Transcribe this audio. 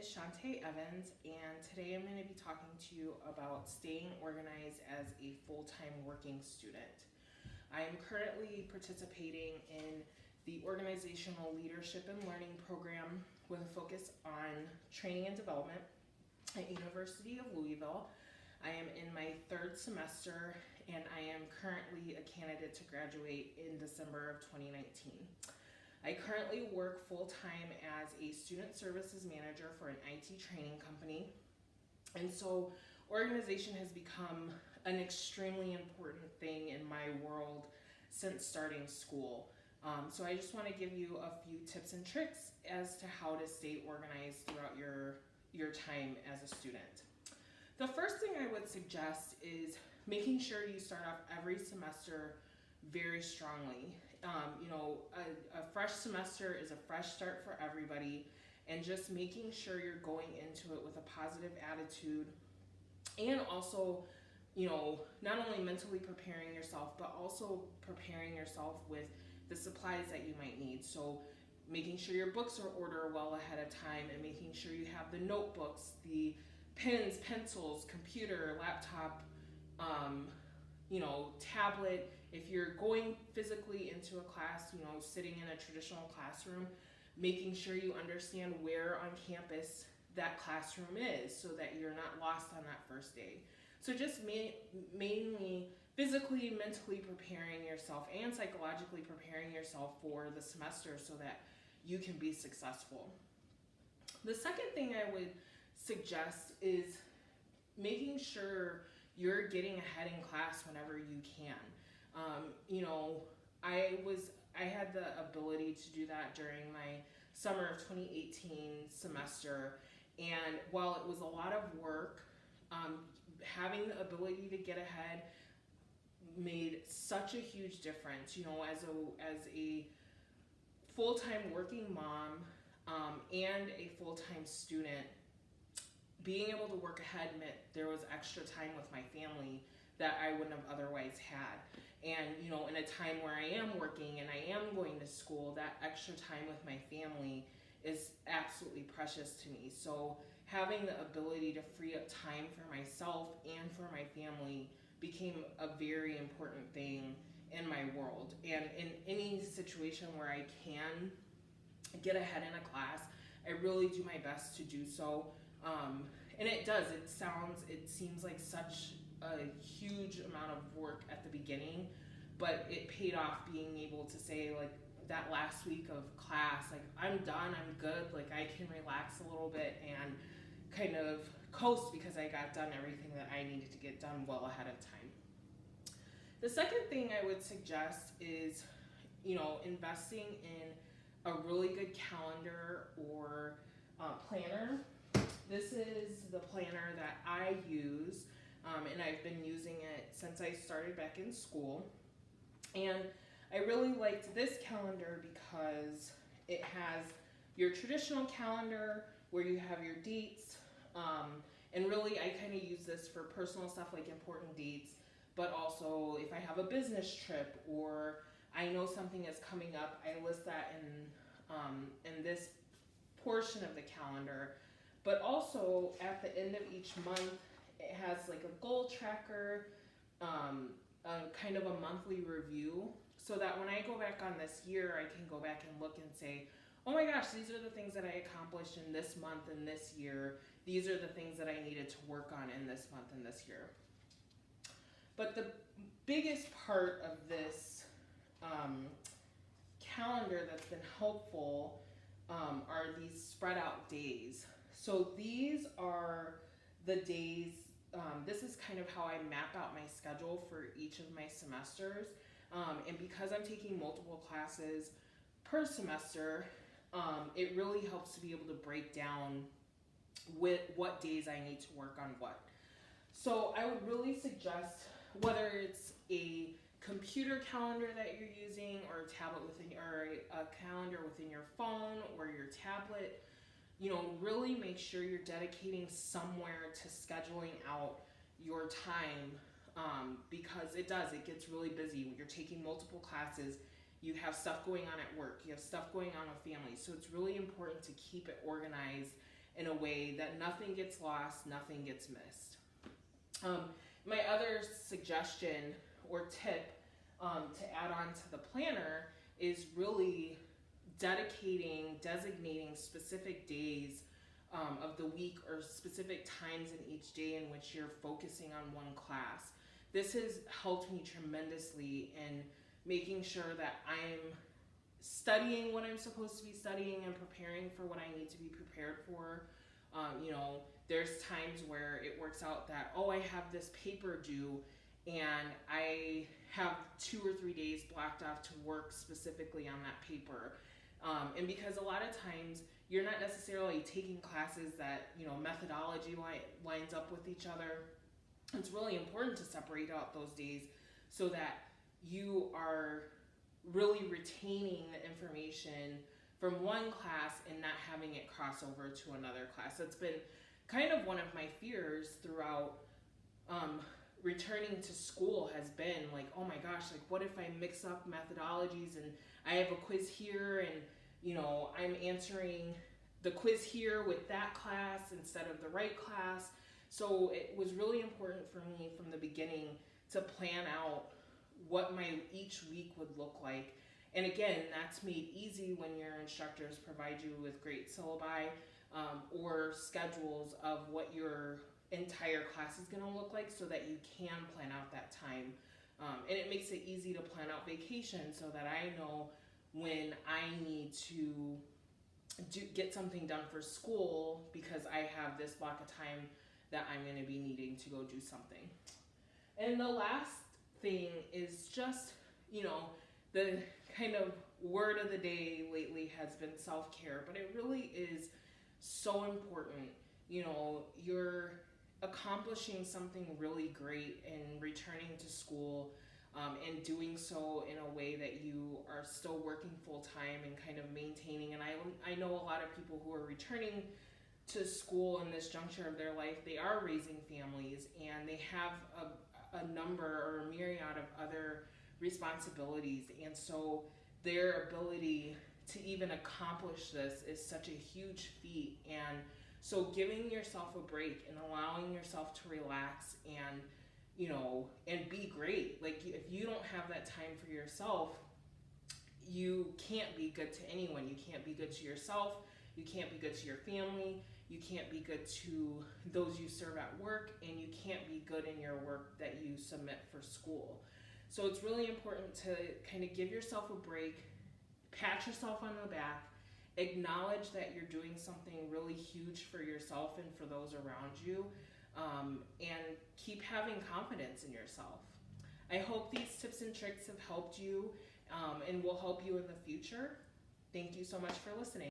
is Chanté Evans, and today I'm going to be talking to you about staying organized as a full-time working student. I am currently participating in the Organizational Leadership and Learning Program with a focus on training and development at University of Louisville. I am in my third semester, and I am currently a candidate to graduate in December of 2019. I currently work full-time as a student services manager for an IT training company. And so organization has become an extremely important thing in my world since starting school. So I just want to give you a few tips and tricks as to how to stay organized throughout your time as a student. The first thing I would suggest is making sure you start off every semester very strongly. A fresh semester is a fresh start for everybody, and just making sure you're going into it with a positive attitude, and also, not only mentally preparing yourself, but also preparing yourself with the supplies that you might need. So making sure your books are ordered well ahead of time, and making sure you have the notebooks, the pens, pencils, computer, laptop, tablet. If you're going physically into a class, sitting in a traditional classroom, making sure you understand where on campus that classroom is so that you're not lost on that first day. So just mainly physically, mentally preparing yourself and psychologically preparing yourself for the semester so that you can be successful. The second thing I would suggest is making sure you're getting ahead in class whenever you can. I had the ability to do that during my summer of 2018 semester, and while it was a lot of work, having the ability to get ahead made such a huge difference. As a full-time working mom and a full-time student, being able to work ahead meant there was extra time with my family that I wouldn't have otherwise had. And, in a time where I am working and I am going to school, that extra time with my family is absolutely precious to me. So having the ability to free up time for myself and for my family became a very important thing in my world. And in any situation where I can get ahead in a class, I really do my best to do so. And it does. It seems like such a huge amount of work at the beginning, but it paid off being able to say, like, that last week of class, like, I'm done, I'm good, like, I can relax a little bit and kind of coast because I got done everything that I needed to get done well ahead of time. The second thing I would suggest is, investing in a really good calendar or planner. This is the planner that I use, and I've been using it since I started back in school. And I really liked this calendar because it has your traditional calendar where you have your dates, and really I kind of use this for personal stuff like important dates, but also if I have a business trip or I know something is coming up, I list that in this portion of the calendar. But also at the end of each month, it has like a goal tracker, a kind of a monthly review, so that when I go back on this year, I can go back and look and say, oh my gosh, these are the things that I accomplished in this month and this year. These are the things that I needed to work on in this month and this year. But the biggest part of this calendar that's been helpful are these spread out days. So these are the days, this is kind of how I map out my schedule for each of my semesters. And because I'm taking multiple classes per semester, it really helps to be able to break down with what days I need to work on what. So I would really suggest, whether it's a computer calendar that you're using or a tablet or a calendar within your phone or your tablet, really make sure you're dedicating somewhere to scheduling out your time, because it gets really busy when you're taking multiple classes. You have stuff going on at work, you have stuff going on with family, so it's really important to keep it organized in a way that nothing gets lost, nothing gets missed. My other suggestion or tip to add on to the planner is really designating specific days of the week or specific times in each day in which you're focusing on one class. This has helped me tremendously in making sure that I'm studying what I'm supposed to be studying and preparing for what I need to be prepared for. There's times where it works out that, I have this paper due and I have 2 or 3 days blocked off to work specifically on that paper. And because a lot of times you're not necessarily taking classes that, methodology lines up with each other, it's really important to separate out those days so that you are really retaining the information from one class and not having it cross over to another class. It's been kind of one of my fears throughout returning to school has been like, oh my gosh, like what if I mix up methodologies and I have a quiz here and I'm answering the quiz here with that class instead of the right class. So it was really important for me from the beginning to plan out what my each week would look like. And again, that's made easy when your instructors provide you with great syllabi or schedules of what your entire class is going to look like so that you can plan out that time. And it makes it easy to plan out vacation so that I know when I need to get something done for school because I have this block of time that I'm going to be needing to go do something. And the last thing is just, the kind of word of the day lately has been self-care, but it really is so important. You're accomplishing something really great in returning to school and doing so in a way that you are still working full-time and kind of maintaining. And I know a lot of people who are returning to school in this juncture of their life, they are raising families and they have a number or a myriad of other responsibilities. And so their ability to even accomplish this is such a huge feat. And so giving yourself a break and allowing yourself to relax and and be great. Like if you don't have that time for yourself, you can't be good to anyone. You can't be good to yourself. You can't be good to your family. You can't be good to those you serve at work, and you can't be good in your work that you submit for school. So it's really important to kind of give yourself a break, pat yourself on the back, acknowledge that you're doing something really huge for yourself and for those around you, and keep having confidence in yourself. I hope these tips and tricks have helped you and will help you in the future. Thank you so much for listening.